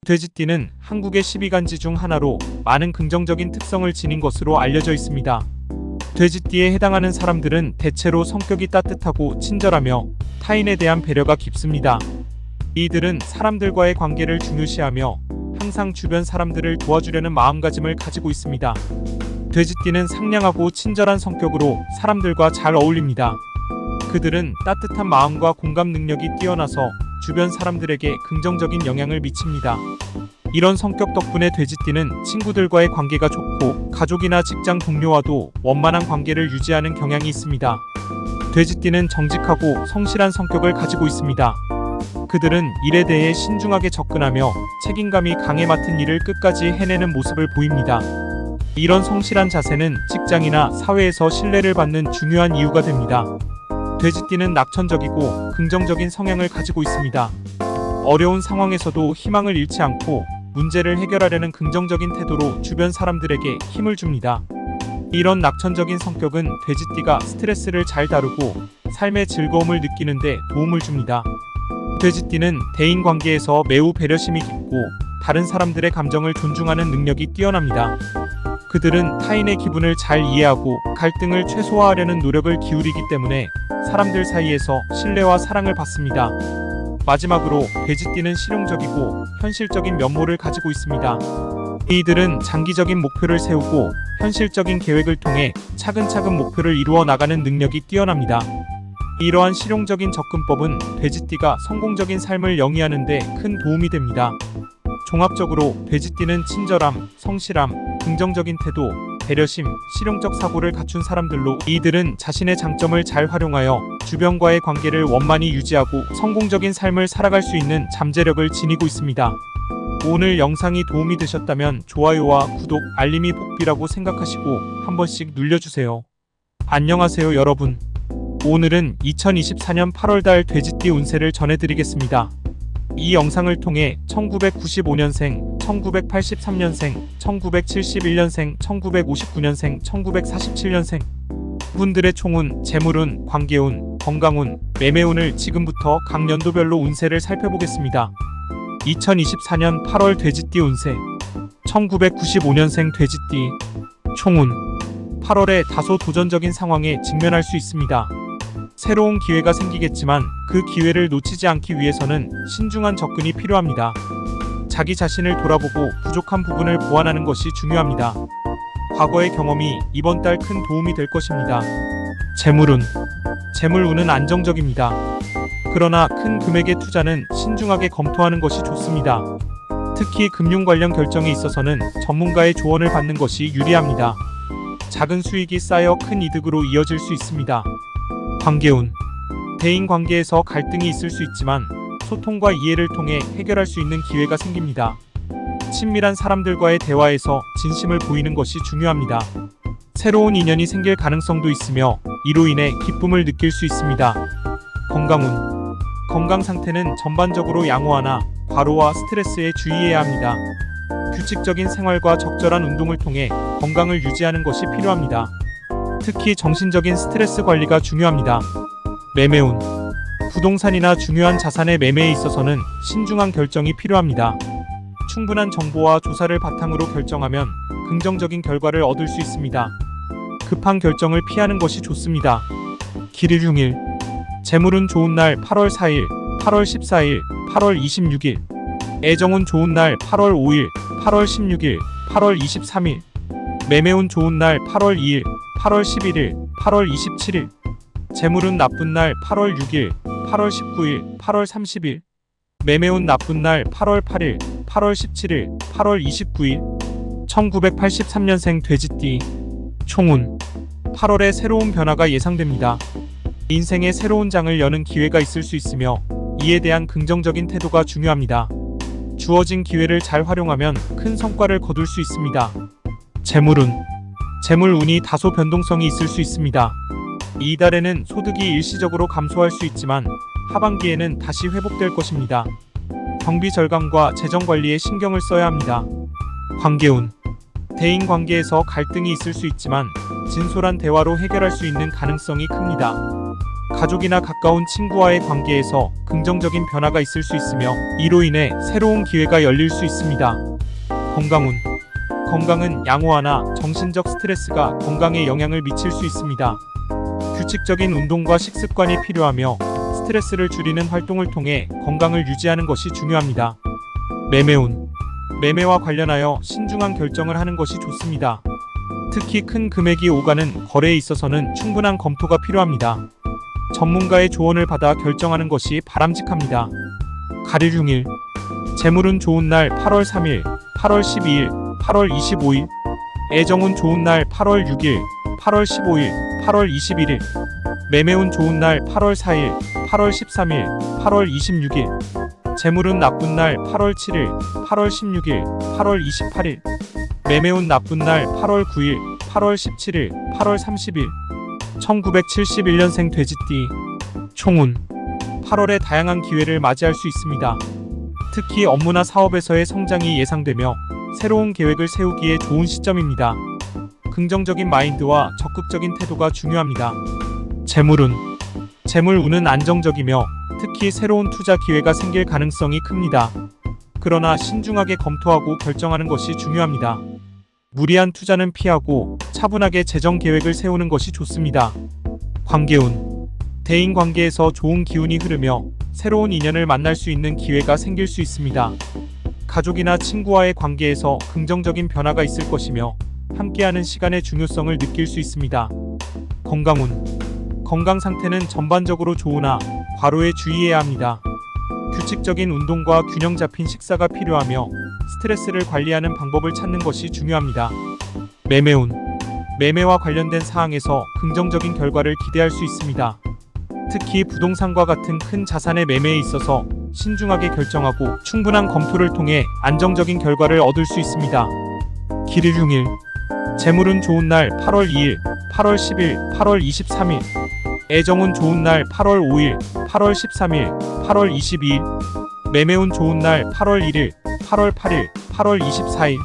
돼지띠는 한국의 12간지 중 하나로 많은 긍정적인 특성을 지닌 것으로 알려져 있습니다. 돼지띠에 해당하는 사람들은 대체로 성격이 따뜻하고 친절하며 타인에 대한 배려가 깊습니다. 이들은 사람들과의 관계를 중요시하며 항상 주변 사람들을 도와주려는 마음가짐을 가지고 있습니다. 돼지띠는 상냥하고 친절한 성격으로 사람들과 잘 어울립니다. 그들은 따뜻한 마음과 공감 능력이 뛰어나서 주변 사람들에게 긍정적인 영향을 미칩니다. 이런 성격 덕분에 돼지띠는 친구들과의 관계가 좋고 가족이나 직장 동료와도 원만한 관계를 유지하는 경향이 있습니다. 돼지띠는 정직하고 성실한 성격을 가지고 있습니다. 그들은 일에 대해 신중하게 접근하며 책임감이 강해 맡은 일을 끝까지 해내는 모습을 보입니다. 이런 성실한 자세는 직장이나 사회에서 신뢰를 받는 중요한 이유가 됩니다. 돼지띠는 낙천적이고 긍정적인 성향을 가지고 있습니다. 어려운 상황에서도 희망을 잃지 않고 문제를 해결하려는 긍정적인 태도로 주변 사람들에게 힘을 줍니다. 이런 낙천적인 성격은 돼지띠가 스트레스를 잘 다루고 삶의 즐거움을 느끼는 데 도움을 줍니다. 돼지띠는 대인관계에서 매우 배려심이 깊고 다른 사람들의 감정을 존중하는 능력이 뛰어납니다. 그들은 타인의 기분을 잘 이해하고 갈등을 최소화하려는 노력을 기울이기 때문에 사람들 사이에서 신뢰와 사랑을 받습니다. 마지막으로 돼지띠는 실용적이고 현실적인 면모를 가지고 있습니다. 이들은 장기적인 목표를 세우고 현실적인 계획을 통해 차근차근 목표를 이루어 나가는 능력이 뛰어납니다. 이러한 실용적인 접근법은 돼지띠가 성공적인 삶을 영위하는 데 큰 도움이 됩니다. 종합적으로 돼지띠는 친절함, 성실함, 긍정적인 태도, 배려심, 실용적 사고를 갖춘 사람들로 이들은 자신의 장점을 잘 활용하여 주변과의 관계를 원만히 유지하고 성공적인 삶을 살아갈 수 있는 잠재력을 지니고 있습니다. 오늘 영상이 도움이 되셨다면 좋아요와 구독, 알림이 복비라고 생각하시고 한 번씩 눌러주세요. 안녕하세요 여러분. 오늘은 2024년 8월달 돼지띠 운세를 전해드리겠습니다. 이 영상을 통해 1995년생, 1983년생, 1971년생, 1959년생, 1947년생 분들의 총운, 재물운, 관계운, 건강운, 매매운을 지금부터 각 연도별로 운세를 살펴보겠습니다. 2024년 8월 돼지띠 운세. 1995년생 돼지띠. 총운. 8월에 다소 도전적인 상황에 직면할 수 있습니다. 새로운 기회가 생기겠지만 그 기회를 놓치지 않기 위해서는 신중한 접근이 필요합니다. 자기 자신을 돌아보고 부족한 부분을 보완하는 것이 중요합니다. 과거의 경험이 이번 달 큰 도움이 될 것입니다. 재물운. 재물운은 안정적입니다. 그러나 큰 금액의 투자는 신중하게 검토하는 것이 좋습니다. 특히 금융 관련 결정에 있어서는 전문가의 조언을 받는 것이 유리합니다. 작은 수익이 쌓여 큰 이득으로 이어질 수 있습니다. 관계운. 대인 관계에서 갈등이 있을 수 있지만 소통과 이해를 통해 해결할 수 있는 기회가 생깁니다. 친밀한 사람들과의 대화에서 진심을 보이는 것이 중요합니다. 새로운 인연이 생길 가능성도 있으며 이로 인해 기쁨을 느낄 수 있습니다. 건강운. 건강 상태는 전반적으로 양호하나 과로와 스트레스에 주의해야 합니다. 규칙적인 생활과 적절한 운동을 통해 건강을 유지하는 것이 필요합니다. 특히 정신적인 스트레스 관리가 중요합니다. 매매운. 부동산이나 중요한 자산의 매매에 있어서는 신중한 결정이 필요합니다. 충분한 정보와 조사를 바탕으로 결정하면 긍정적인 결과를 얻을 수 있습니다. 급한 결정을 피하는 것이 좋습니다. 기일흉일. 재물운 좋은 날 8월 4일, 8월 14일, 8월 26일. 애정운 좋은 날 8월 5일, 8월 16일, 8월 23일. 매매운 좋은 날 8월 2일, 8월 11일, 8월 27일. 재물운 나쁜 날 8월 6일, 8월 19일, 8월 30일. 매매운 나쁜 날 8월 8일, 8월 17일, 8월 29일. 1983년생 돼지띠. 총운. 8월에 새로운 변화가 예상됩니다. 인생의 새로운 장을 여는 기회가 있을 수 있으며 이에 대한 긍정적인 태도가 중요합니다. 주어진 기회를 잘 활용하면 큰 성과를 거둘 수 있습니다. 재물운. 재물운이 다소 변동성이 있을 수 있습니다. 이달에는 소득이 일시적으로 감소할 수 있지만 하반기에는 다시 회복될 것입니다. 경비 절감과 재정 관리에 신경을 써야 합니다. 관계운. 대인 관계에서 갈등이 있을 수 있지만 진솔한 대화로 해결할 수 있는 가능성이 큽니다. 가족이나 가까운 친구와의 관계에서 긍정적인 변화가 있을 수 있으며 이로 인해 새로운 기회가 열릴 수 있습니다. 건강운. 건강은 양호하나 정신적 스트레스가 건강에 영향을 미칠 수 있습니다. 규칙적인 운동과 식습관이 필요하며 스트레스를 줄이는 활동을 통해 건강을 유지하는 것이 중요합니다. 매매운. 매매와 관련하여 신중한 결정을 하는 것이 좋습니다. 특히 큰 금액이 오가는 거래에 있어서는 충분한 검토가 필요합니다. 전문가의 조언을 받아 결정하는 것이 바람직합니다. 가류흉일. 재물운 좋은 날 8월 3일, 8월 12일, 8월 25일. 애정운 좋은 날 8월 6일, 8월 15일, 8월 21일. 매매운 좋은 날 8월 4일, 8월 13일, 8월 26일. 재물운 나쁜 날 8월 7일, 8월 16일, 8월 28일. 매매운 나쁜 날 8월 9일, 8월 17일, 8월 30일. 1971년생 돼지띠. 총운. 8월에 다양한 기회를 맞이할 수 있습니다. 특히 업무나 사업에서의 성장이 예상되며 새로운 계획을 세우기에 좋은 시점입니다. 긍정적인 마인드와 적극적인 태도가 중요합니다. 재물운. 재물운은 안정적이며 특히 새로운 투자 기회가 생길 가능성이 큽니다. 그러나 신중하게 검토하고 결정하는 것이 중요합니다. 무리한 투자는 피하고 차분하게 재정 계획을 세우는 것이 좋습니다. 관계운. 대인 관계에서 좋은 기운이 흐르며 새로운 인연을 만날 수 있는 기회가 생길 수 있습니다. 가족이나 친구와의 관계에서 긍정적인 변화가 있을 것이며 함께하는 시간의 중요성을 느낄 수 있습니다. 건강운. 건강 상태는 전반적으로 좋으나 과로에 주의해야 합니다. 규칙적인 운동과 균형 잡힌 식사가 필요하며 스트레스를 관리하는 방법을 찾는 것이 중요합니다. 매매운. 매매와 관련된 사항에서 긍정적인 결과를 기대할 수 있습니다. 특히 부동산과 같은 큰 자산의 매매에 있어서 신중하게 결정하고 충분한 검토를 통해 안정적인 결과를 얻을 수 있습니다. 기류흉일. 재물운 좋은 날 8월 2일, 8월 10일, 8월 23일. 애정운 좋은 날 8월 5일, 8월 13일, 8월 22일. 매매운 좋은 날 8월 1일, 8월 8일, 8월 24일.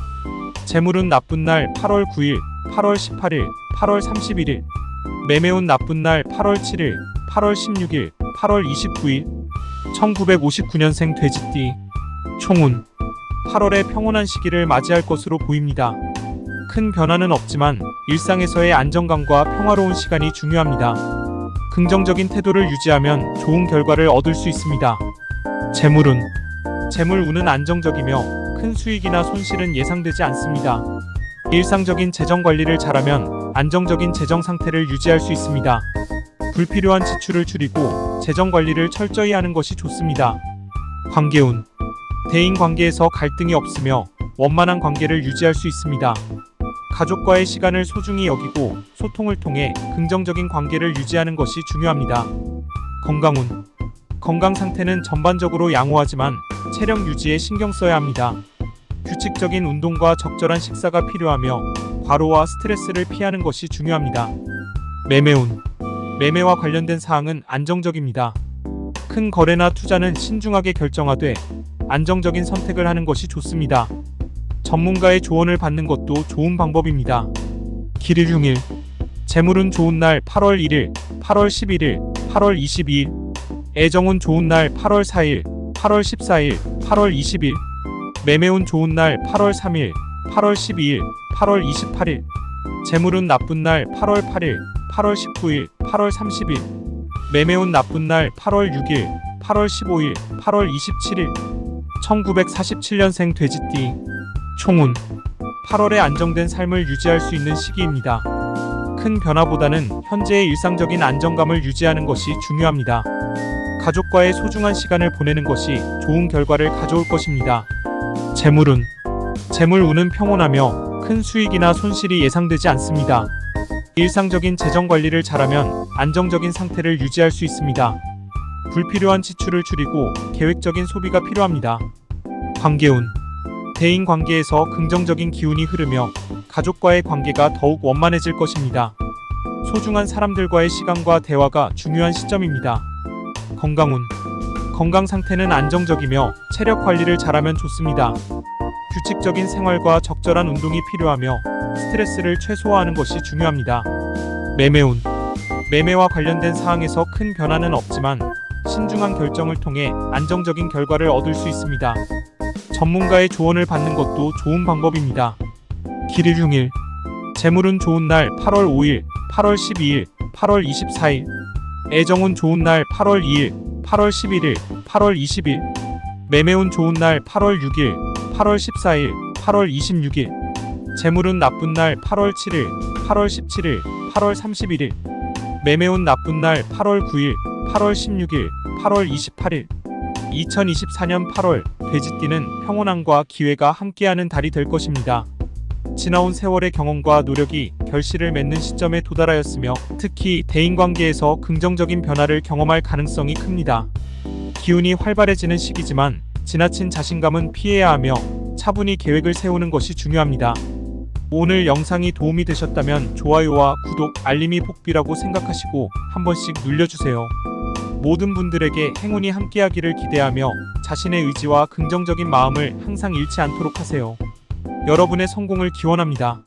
재물운 나쁜 날 8월 9일, 8월 18일, 8월 31일. 매매운 나쁜 날 8월 7일, 8월 16일, 8월 29일. 1959년생 돼지띠. 총운. 8월에 평온한 시기를 맞이할 것으로 보입니다. 큰 변화는 없지만 일상에서의 안정감과 평화로운 시간이 중요합니다. 긍정적인 태도를 유지하면 좋은 결과를 얻을 수 있습니다. 재물운. 재물운은 안정적이며 큰 수익이나 손실은 예상되지 않습니다. 일상적인 재정 관리를 잘하면 안정적인 재정 상태를 유지할 수 있습니다. 불필요한 지출을 줄이고 재정 관리를 철저히 하는 것이 좋습니다. 관계운. 대인 관계에서 갈등이 없으며 원만한 관계를 유지할 수 있습니다. 가족과의 시간을 소중히 여기고 소통을 통해 긍정적인 관계를 유지하는 것이 중요합니다. 건강운. 건강 상태는 전반적으로 양호하지만 체력 유지에 신경 써야 합니다. 규칙적인 운동과 적절한 식사가 필요하며 과로와 스트레스를 피하는 것이 중요합니다. 매매운. 매매와 관련된 사항은 안정적입니다. 큰 거래나 투자는 신중하게 결정하되 안정적인 선택을 하는 것이 좋습니다. 전문가의 조언을 받는 것도 좋은 방법입니다. 기류흉일. 재물운 좋은 날 8월 1일, 8월 11일, 8월 22일. 애정운 좋은 날 8월 4일, 8월 14일, 8월 20일. 매매운 좋은 날 8월 3일, 8월 12일, 8월 28일. 재물운 나쁜 날 8월 8일, 8월 19일, 8월 30일. 매매운 나쁜 날 8월 6일, 8월 15일, 8월 27일. 1947년생 돼지띠. 총운. 8월에 안정된 삶을 유지할 수 있는 시기입니다. 큰 변화보다는 현재의 일상적인 안정감을 유지하는 것이 중요합니다. 가족과의 소중한 시간을 보내는 것이 좋은 결과를 가져올 것입니다. 재물운. 재물운은 평온하며 큰 수익이나 손실이 예상되지 않습니다. 일상적인 재정 관리를 잘하면 안정적인 상태를 유지할 수 있습니다. 불필요한 지출을 줄이고 계획적인 소비가 필요합니다. 관계운. 대인 관계에서 긍정적인 기운이 흐르며 가족과의 관계가 더욱 원만해질 것입니다. 소중한 사람들과의 시간과 대화가 중요한 시점입니다. 건강운. 건강 상태는 안정적이며 체력 관리를 잘하면 좋습니다. 규칙적인 생활과 적절한 운동이 필요하며 스트레스를 최소화하는 것이 중요합니다. 매매운. 매매와 관련된 사항에서 큰 변화는 없지만 신중한 결정을 통해 안정적인 결과를 얻을 수 있습니다. 전문가의 조언을 받는 것도 좋은 방법입니다. 길일흉일. 재물운 좋은 날 8월 5일, 8월 12일, 8월 24일. 애정운 좋은 날 8월 2일, 8월 11일, 8월 20일. 매매운 좋은 날 8월 6일, 8월 14일, 8월 26일. 재물운 나쁜 날 8월 7일, 8월 17일, 8월 31일. 매매운 나쁜 날 8월 9일, 8월 16일, 8월 28일. 2024년 8월 돼지띠는 평온함과 기회가 함께하는 달이 될 것입니다. 지나온 세월의 경험과 노력이 결실을 맺는 시점에 도달하였으며 특히 대인관계에서 긍정적인 변화를 경험할 가능성이 큽니다. 기운이 활발해지는 시기지만 지나친 자신감은 피해야 하며 차분히 계획을 세우는 것이 중요합니다. 오늘 영상이 도움이 되셨다면 좋아요와 구독, 알림이 복비라고 생각하시고 한 번씩 눌러주세요. 모든 분들에게 행운이 함께하기를 기대하며 자신의 의지와 긍정적인 마음을 항상 잃지 않도록 하세요. 여러분의 성공을 기원합니다.